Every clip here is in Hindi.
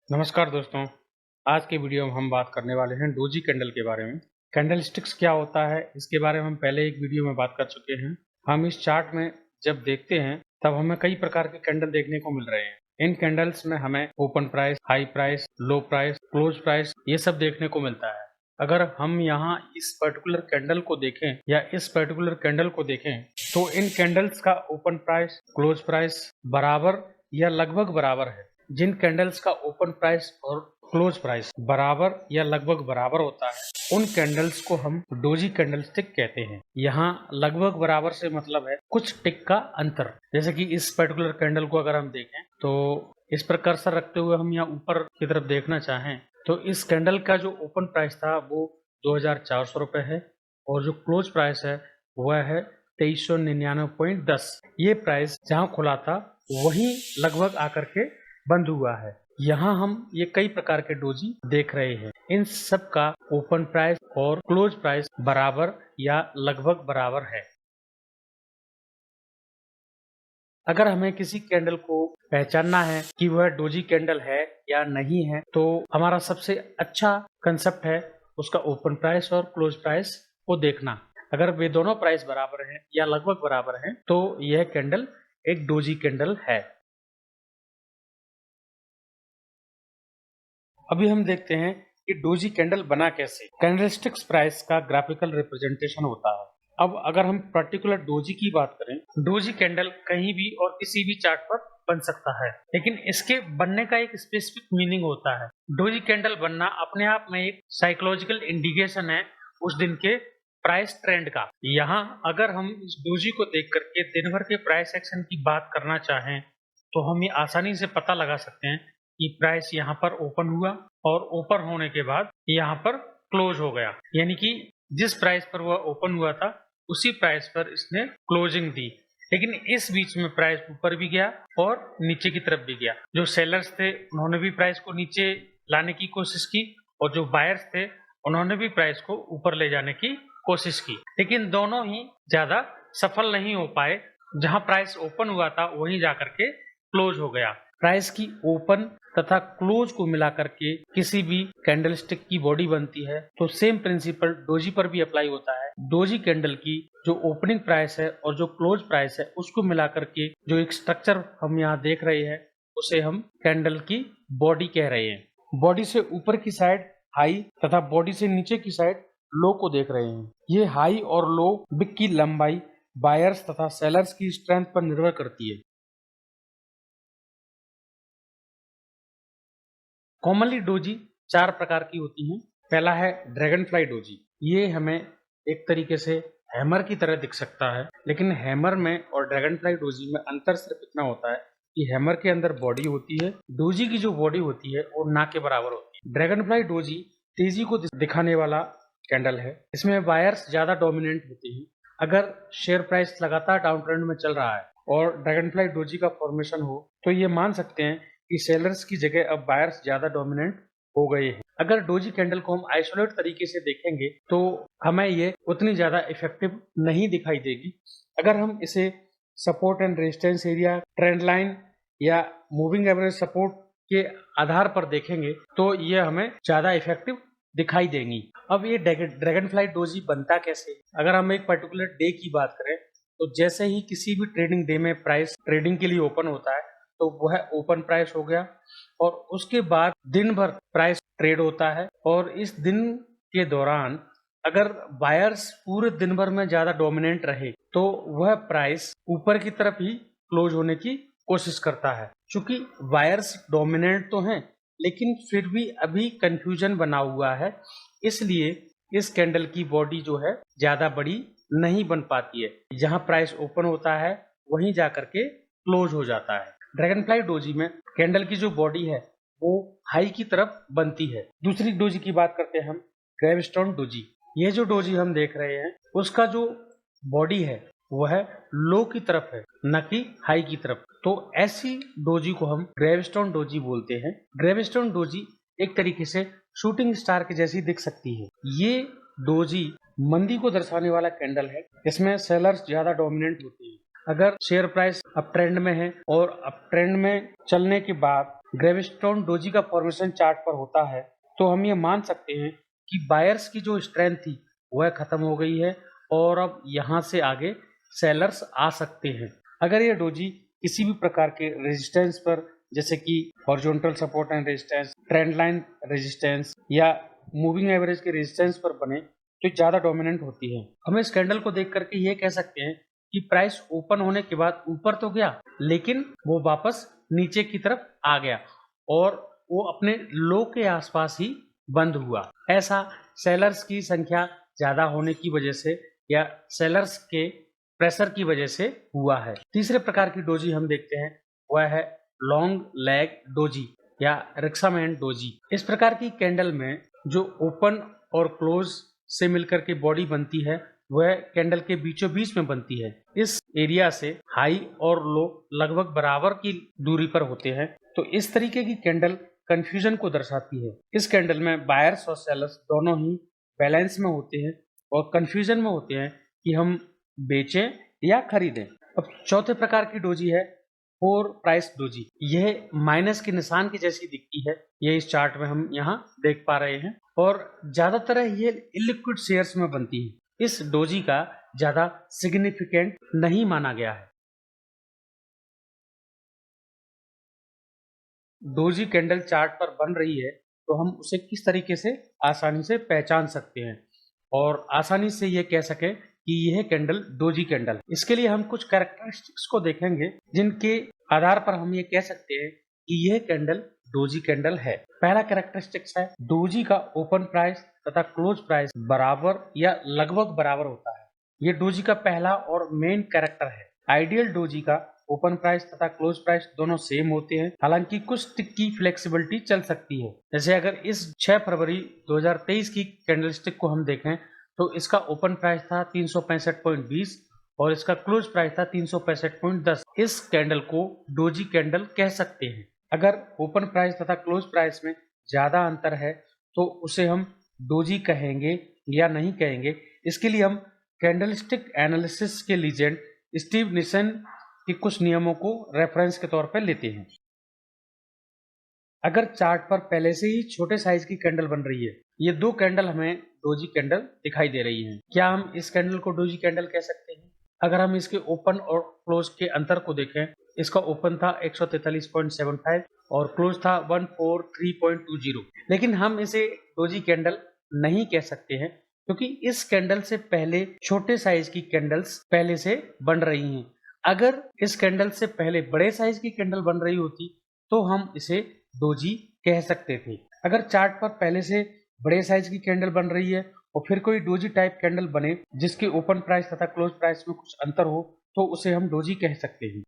नमस्कार दोस्तों। आज के वीडियो में हम बात करने वाले हैं डोजी कैंडल के बारे में। कैंडल स्टिक्स क्या होता है इसके बारे में हम पहले एक वीडियो में बात कर चुके हैं। हम इस चार्ट में जब देखते हैं तब हमें कई प्रकार के कैंडल देखने को मिल रहे हैं। इन कैंडल्स में हमें ओपन प्राइस, हाई प्राइस, लो प्राइस, क्लोज प्राइस ये सब देखने को मिलता है। अगर हम यहाँ इस पर्टिकुलर कैंडल को देखें या इस पर्टिकुलर कैंडल को देखें तो इन कैंडल्स का ओपन प्राइस, क्लोज प्राइस बराबर या लगभग बराबर है। जिन कैंडल्स का ओपन प्राइस और क्लोज प्राइस बराबर या लगभग बराबर होता है उन कैंडल्स को हम डोजी कैंडल स्टिक कहते हैं। यहाँ लगभग बराबर से मतलब है कुछ टिक का अंतर। जैसे कि इस पर्टिकुलर कैंडल को अगर हम देखें तो इस पर कर्सर रखते हुए हम यहाँ ऊपर की तरफ देखना चाहें तो इस कैंडल का जो ओपन प्राइस था वो 2400 रुपये है और जो क्लोज प्राइस है वह है 2399.10। ये प्राइस जहाँ खुला था वही लगभग आकर के बंद हुआ है। यहाँ हम ये कई प्रकार के डोजी देख रहे हैं। इन सब का ओपन प्राइस और क्लोज प्राइस बराबर या लगभग बराबर है। अगर हमें किसी कैंडल को पहचानना है कि वह डोजी कैंडल है या नहीं है तो हमारा सबसे अच्छा कंसेप्ट है उसका ओपन प्राइस और क्लोज प्राइस को देखना। अगर वे दोनों प्राइस बराबर हैं या लगभग बराबर हैं तो यह कैंडल एक डोजी कैंडल है। अभी हम देखते हैं कि डोजी कैंडल बना कैसे। कैंडलस्टिक्स प्राइस का ग्राफिकल रिप्रेजेंटेशन होता है। अब अगर हम पर्टिकुलर डोजी की बात करें, डोजी कैंडल कहीं भी और किसी भी चार्ट पर बन सकता है, लेकिन इसके बनने का एक स्पेसिफिक मीनिंग होता है। डोजी कैंडल बनना अपने आप में एक साइकोलॉजिकल इंडिकेशन है उस दिन के प्राइस ट्रेंड का। यहाँ अगर हम इस डोजी को देख करके दिन भर के प्राइस एक्शन की बात करना चाहें तो हम ये आसानी से पता लगा सकते हैं कि प्राइस यहाँ पर ओपन हुआ और ओपन होने के बाद यहाँ पर क्लोज हो गया, यानी कि जिस प्राइस पर वह ओपन हुआ था उसी प्राइस पर इसने क्लोजिंग दी। लेकिन इस बीच में प्राइस ऊपर भी गया और नीचे की तरफ भी गया। जो सेलर्स थे उन्होंने भी प्राइस को नीचे लाने की कोशिश की और जो बायर्स थे उन्होंने भी प्राइस को ऊपर ले जाने की कोशिश की, लेकिन दोनों ही ज्यादा सफल नहीं हो पाए। जहां प्राइस ओपन हुआ था वहीं जाकर के क्लोज हो गया। प्राइस की ओपन तथा क्लोज को मिलाकर के किसी भी कैंडलस्टिक की बॉडी बनती है, तो सेम प्रिंसिपल डोजी पर भी अप्लाई होता है। डोजी कैंडल की जो ओपनिंग प्राइस है और जो क्लोज प्राइस है उसको मिलाकर के जो एक स्ट्रक्चर हम यहाँ देख रहे हैं उसे हम कैंडल की बॉडी कह रहे हैं। बॉडी से ऊपर की साइड हाई तथा बॉडी से नीचे की साइड लो को देख रहे हैं। ये हाई और लो विक की लंबाई बायर्स तथा सेलर्स की स्ट्रेंथ पर निर्भर करती है। कॉमनली डोजी चार प्रकार की होती हैं। पहला है ड्रैगन फ्लाई डोजी। ये हमें एक तरीके से हैमर की तरह दिख सकता है, लेकिन हैमर में और ड्रैगन फ्लाई डोजी में अंतर सिर्फ इतना होता है कि हैमर के अंदर बॉडी होती है, डोजी की जो बॉडी होती है वो ना के बराबर होती है। ड्रैगन फ्लाई डोजी तेजी को दिखाने वाला कैंडल है। इसमें बायर्स ज्यादा डोमिनेंट होते हैं। अगर शेयर प्राइस लगातार डाउन ट्रेंड में चल रहा है और ड्रैगन फ्लाई डोजी का फॉर्मेशन हो तो ये मान सकते हैं कि सेलर्स की जगह अब बायर्स ज्यादा डोमिनेंट हो गए हैं। अगर डोजी कैंडल को हम आइसोलेट तरीके से देखेंगे तो हमें ये उतनी ज्यादा इफेक्टिव नहीं दिखाई देगी। अगर हम इसे support and resistance area, trend line या मूविंग एवरेज सपोर्ट के आधार पर देखेंगे तो ये हमें ज्यादा इफेक्टिव दिखाई देंगी। अब ये ड्रैगन फ्लाई डोजी बनता कैसे? अगर हम एक पर्टिकुलर डे की बात करें तो जैसे ही किसी भी ट्रेडिंग डे में प्राइस ट्रेडिंग के लिए ओपन होता है तो वह ओपन प्राइस हो गया और उसके बाद दिन भर प्राइस ट्रेड होता है और इस दिन के दौरान अगर बायर्स पूरे दिन भर में ज्यादा डोमिनेंट रहे तो वह प्राइस ऊपर की तरफ ही क्लोज होने की कोशिश करता है। चूंकि बायर्स डोमिनेंट तो हैं लेकिन फिर भी अभी कंफ्यूजन बना हुआ है, इसलिए इस कैंडल की बॉडी जो है ज्यादा बड़ी नहीं बन पाती है। जहां प्राइस ओपन होता है वहीं जाकर के क्लोज हो जाता है। ड्रैगन फ्लाई डोजी में कैंडल की जो बॉडी है वो हाई की तरफ बनती है। दूसरी डोजी की बात करते हैं हम, ग्रेवस्टोन डोजी। ये जो डोजी हम देख रहे हैं उसका जो बॉडी है वह लो की तरफ है, न कि हाई की तरफ। तो ऐसी डोजी को हम ग्रेवस्टोन डोजी बोलते हैं। ग्रेवस्टोन डोजी एक तरीके से शूटिंग स्टार की जैसी दिख सकती है। ये डोजी मंदी को दर्शाने वाला कैंडल है। इसमें सेलर्स ज्यादा डोमिनेंट होते हैं। अगर शेयर प्राइस अप ट्रेंड में है और अप ट्रेंड में चलने के बाद ग्रेविस्टोन डोजी का फॉर्मेशन चार्ट पर होता है तो हम ये मान सकते हैं कि बायर्स की जो स्ट्रेंथ थी वह खत्म हो गई है और अब यहाँ से आगे सेलर्स आ सकते हैं। अगर ये डोजी किसी भी प्रकार के रेजिस्टेंस पर, जैसे कि horizontal support and resistance, trend line resistance या मूविंग एवरेज के रेजिस्टेंस पर बने तो ज्यादा डोमिनेंट होती है। हम इस कैंडल को देख करके ये कह सकते हैं कि प्राइस ओपन होने के बाद ऊपर तो गया लेकिन वो वापस नीचे की तरफ आ गया और वो अपने लो के आसपास ही बंद हुआ। ऐसा सेलर्स की संख्या ज्यादा होने की वजह से या सेलर्स के प्रेशर की वजह से हुआ है। तीसरे प्रकार की डोजी हम देखते हैं वह है लॉन्ग लैग डोजी या रिक्सामैन डोजी। इस प्रकार की कैंडल में जो ओपन और क्लोज से मिलकर के बॉडी बनती है वह कैंडल के बीचों बीच में बनती है। इस एरिया से हाई और लो लगभग बराबर की दूरी पर होते हैं। तो इस तरीके की कैंडल कंफ्यूजन को दर्शाती है। इस कैंडल में बायर्स और सेलर्स दोनों ही बैलेंस में होते हैं और कंफ्यूजन में होते हैं कि हम बेचें या खरीदें। अब चौथे प्रकार की डोजी है फोर प्राइस डोजी। यह माइनस के निशान की जैसी दिखती है, ये इस चार्ट में हम यहाँ देख पा रहे हैं और ज्यादातर ये इलिक्विड शेयर्स में बनती है। इस डोजी का ज्यादा सिग्निफिकेंट नहीं माना गया है। डोजी कैंडल चार्ट पर बन रही है तो हम उसे किस तरीके से आसानी से पहचान सकते हैं और आसानी से ये कह सके कि यह कैंडल डोजी कैंडल है। इसके लिए हम कुछ कैरेक्टरिस्टिक्स को देखेंगे जिनके आधार पर हम ये कह सकते हैं कि यह कैंडल डोजी कैंडल है। पहला कैरेक्टरिस्टिक्स है डोजी का ओपन प्राइस तथा क्लोज प्राइस बराबर या लगभग बराबर होता है। ये डोजी का पहला और मेन कैरेक्टर है। आइडियल डोजी का ओपन प्राइस तथा क्लोज प्राइस दोनों सेम होते हैं, हालांकि कुछ टिक की फ्लेक्सिबिलिटी चल सकती है। जैसे अगर इस 6 फरवरी 2023 की कैंडलस्टिक को हम देखें तो इसका ओपन प्राइस था 365.20 और इसका क्लोज प्राइस था 365.10। इस कैंडल को डोजी कैंडल कह सकते हैं। अगर ओपन प्राइस तथा क्लोज प्राइस में ज्यादा अंतर है तो उसे हम डोजी कहेंगे या नहीं कहेंगे, इसके लिए हम कैंडलस्टिक एनालिसिस के लीजेंड स्टीव निसन के कुछ नियमों को रेफरेंस के तौर पर लेते हैं। अगर चार्ट पर पहले से ही छोटे साइज की कैंडल बन रही है, ये दो कैंडल हमें डोजी कैंडल दिखाई दे रही हैं, क्या हम इस कैंडल को डोजी कैंडल कह सकते हैं? अगर हम इसके ओपन और क्लोज के अंतर को देखें, इसका ओपन था 143.75 और क्लोज था 143.20, लेकिन हम इसे डोजी कैंडल नहीं कह सकते हैं क्योंकि इस कैंडल से पहले छोटे साइज की कैंडल्स पहले से बन रही हैं। अगर इस कैंडल से पहले बड़े साइज की कैंडल बन रही होती तो हम इसे डोजी कह सकते थे। अगर चार्ट पर पहले से बड़े साइज की कैंडल बन रही है और फिर कोई डोजी टाइप कैंडल बने जिसके ओपन प्राइस तथा क्लोज प्राइस में कुछ अंतर हो तो उसे हम डोजी कह सकते हैं।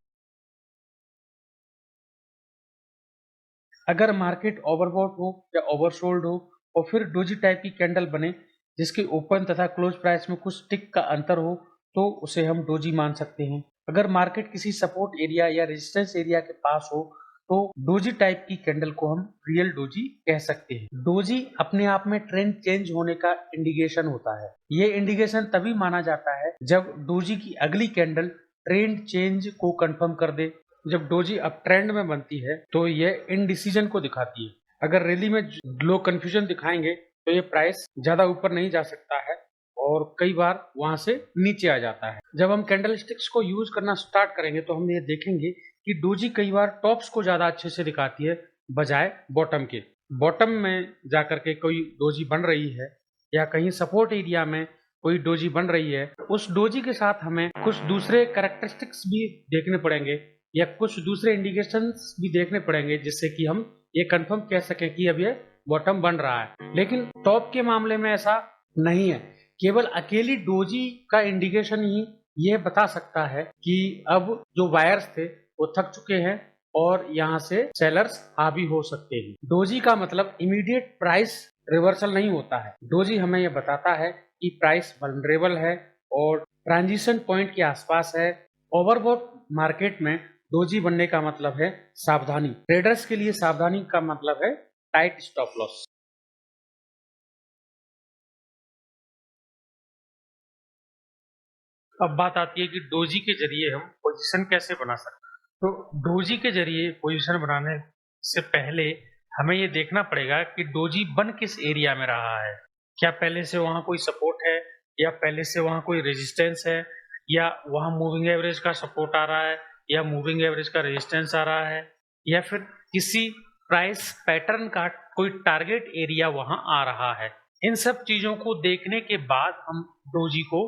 अगर मार्केट ओवरबॉट हो या ओवरसोल्ड हो और फिर डोजी टाइप की कैंडल बने जिसके ओपन तथा क्लोज प्राइस में कुछ टिक का अंतर हो तो उसे हम डोजी मान सकते हैं। अगर मार्केट किसी सपोर्ट एरिया या रेजिस्टेंस एरिया के पास हो तो डोजी टाइप की कैंडल को हम रियल डोजी कह सकते हैं। डोजी अपने आप में ट्रेंड चेंज होने का इंडिकेशन होता है। ये इंडिकेशन तभी माना जाता है जब डोजी की अगली कैंडल ट्रेंड चेंज को कंफर्म कर दे। जब डोजी अप ट्रेंड में बनती है तो ये इनडिसीजन को दिखाती है। अगर रैली में लोग कंफ्यूजन दिखाएंगे तो ये प्राइस ज्यादा ऊपर नहीं जा सकता है और कई बार वहां से नीचे आ जाता है। जब हम कैंडल स्टिक्स को यूज करना स्टार्ट करेंगे तो हम ये देखेंगे कि डोजी कई बार टॉप्स को ज्यादा अच्छे से दिखाती है बजाय बॉटम के। बॉटम में जाकर के कोई डोजी बन रही है या कहीं सपोर्ट एरिया में कोई डोजी बन रही है, उस डोजी के साथ हमें कुछ दूसरे कैरेक्टरिस्टिक्स भी देखने पड़ेंगे या कुछ दूसरे इंडिकेशंस भी देखने पड़ेंगे जिससे कि हम ये कंफर्म कह सकें कि अब ये बॉटम बन रहा है। लेकिन टॉप के मामले में ऐसा नहीं है। केवल अकेली डोजी का इंडिकेशन ही ये बता सकता है कि अब जो वायर्स थे वो थक चुके हैं और यहाँ से सेलर्स हावी हो सकते हैं। डोजी का मतलब इमीडिएट प्राइस रिवर्सल नहीं होता है। डोजी हमें यह बताता है कि प्राइस वल्नरेबल है और ट्रांजिशन पॉइंट के आसपास है। ओवरबॉट मार्केट में डोजी बनने का मतलब है सावधानी। ट्रेडर्स के लिए सावधानी का मतलब है टाइट स्टॉप लॉस। अब बात आती है कि डोजी के जरिए हम पोजीशन कैसे बना सकते हैं। तो डोजी के जरिए पोजीशन बनाने से पहले हमें ये देखना पड़ेगा कि डोजी बन किस एरिया में रहा है। क्या पहले से वहाँ कोई सपोर्ट है या पहले से वहाँ कोई रेजिस्टेंस है या वहाँ मूविंग एवरेज का सपोर्ट आ रहा है या मूविंग एवरेज का रेजिस्टेंस आ रहा है या फिर किसी प्राइस पैटर्न का कोई टारगेट एरिया वहाँ आ रहा है। इन सब चीजों को देखने के बाद हम डोजी को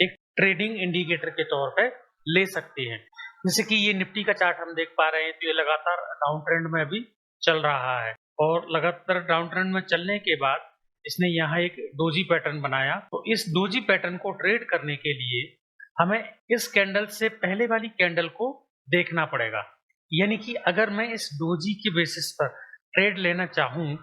एक ट्रेडिंग इंडिकेटर के तौर पे ले सकते हैं। जैसे कि ये निफ्टी का चार्ट हम देख पा रहे हैं, तो ये लगातार डाउन ट्रेंड में अभी चल रहा है और लगातार डाउन ट्रेंड में चलने के बाद इसने यहाँ एक डोजी पैटर्न बनाया। तो इस डोजी पैटर्न को ट्रेड करने के लिए हमें इस कैंडल से पहले वाली कैंडल को देखना पड़ेगा। यानी कि अगर मैं इस डोजी के बेसिस पर ट्रेड लेना चाहूं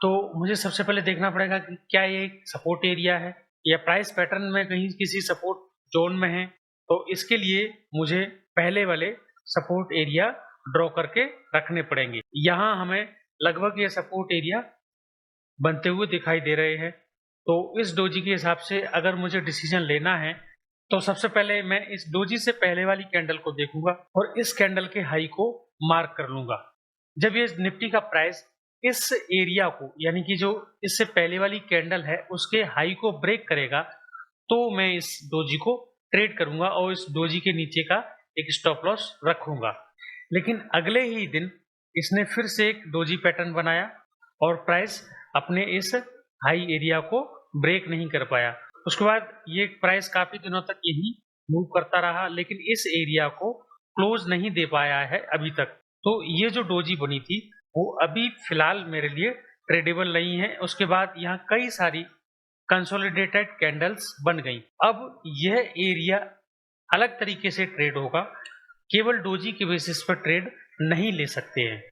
तो मुझे सबसे पहले देखना पड़ेगा कि क्या ये एक सपोर्ट एरिया है या प्राइस पैटर्न में कहीं किसी सपोर्ट जोन में है। तो इसके लिए मुझे पहले वाले सपोर्ट एरिया ड्रॉ करके रखने पड़ेंगे। यहाँ हमें लगभग ये सपोर्ट एरिया बनते हुए दिखाई दे रहे हैं। तो इस डोजी के हिसाब से अगर मुझे डिसीजन लेना है तो सबसे पहले मैं इस डोजी से पहले वाली कैंडल को देखूंगा और इस कैंडल के हाई को मार्क कर लूंगा। जब ये निफ्टी का प्राइस इस एरिया को यानी कि जो इससे पहले वाली कैंडल है उसके हाई को ब्रेक करेगा तो मैं इस डोजी को ट्रेड करूंगा और इस डोजी के नीचे का एक स्टॉप लॉस रखूंगा। लेकिन अगले ही दिन इसने फिर से एक डोजी पैटर्न बनाया और प्राइस अपने इस हाई एरिया को ब्रेक नहीं कर पाया। उसके बाद ये प्राइस काफी दिनों तक यही मूव करता रहा लेकिन इस एरिया को क्लोज नहीं दे पाया है अभी तक। तो ये जो डोजी बनी थी वो अभी फिलहाल मेरे लिए ट्रेडेबल नहीं है। उसके बाद यहाँ कई सारी कंसोलिडेटेड कैंडल्स बन गई। अब यह एरिया अलग तरीके से ट्रेड होगा, केवल डोजी के बेसिस पर ट्रेड नहीं ले सकते हैं।